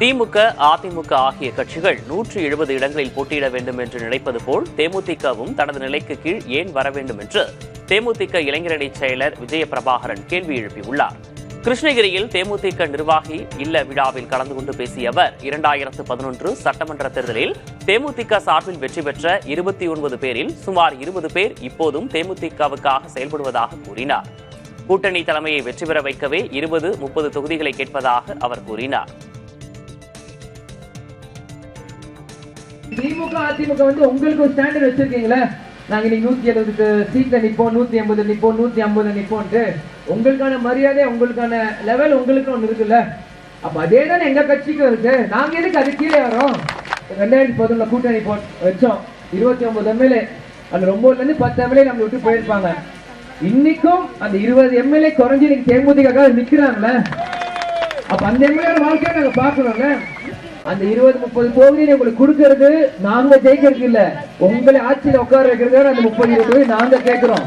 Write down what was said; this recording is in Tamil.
திமுக, அதிமுக ஆகிய கட்சிகள் 170 இடங்களில் போட்டியிட வேண்டும் என்று நினைப்பது போல் தேமுதிகவும் தனது நிலைக்கு கீழ் ஏன் வர வேண்டும் என்று தேமுதிக இளைஞரணி செயலர் விஜய பிரபாகரன் கேள்வி எழுப்பியுள்ளார். கிருஷ்ணகிரியில் தேமுதிக நிர்வாகி இல்ல விழாவில் கலந்து கொண்டு பேசிய அவர் 2011 சட்டமன்ற தேர்தலில் தேமுதிக சார்பில் வெற்றி பெற்ற 29 பேரில் சுமார் 20 பேர் இப்போதும் தேமுதிகவுக்காக செயல்படுவதாக கூறினார். கூட்டணி தலைமையை வெற்றி பெற வைக்கவே 20-30 தொகுதிகளை கேட்பதாக அவர் கூறினார். திமுக, அதிமுக உங்களுக்கு ஒரு ஸ்டாண்டர்ட் வச்சிருக்கீங்களா? நாங்க இன்னைக்கு 170 சீட்ல நிப்போம், 180 நிப்போம், 150 நிப்போம்ட்டு உங்களுக்கான மரியாதை, உங்களுக்கான லெவல் உங்களுக்கு ஒண்ணு இருக்குல்ல. அப்ப அதே தானே எங்க கட்சிக்கும் இருக்கு. நாங்க எதுக்கு அது கீழே வரோம்? 2011 கூட்டணி வச்சோம், 29 எம்எல்ஏ, அந்த 9ல இருந்து 10 எம்எல்ஏ நம்ம விட்டு போயிருப்பாங்க. இன்னைக்கும் அந்த 20 எம்எல்ஏ குறைஞ்சு இன்னைக்கு தேமுதிக நிக்கிறாங்களே. அப்ப அந்த எம்எல்ஏ வாழ்க்கையை நாங்க பாக்கணும்ல. அந்த 20-30 தொகுதியை உங்களுக்கு கொடுக்கறது நாங்க ஜெயிக்கிறது இல்ல, உங்களை ஆட்சியில் உட்கார வைக்கிறது அந்த 30-20 நாங்க கேட்கிறோம்.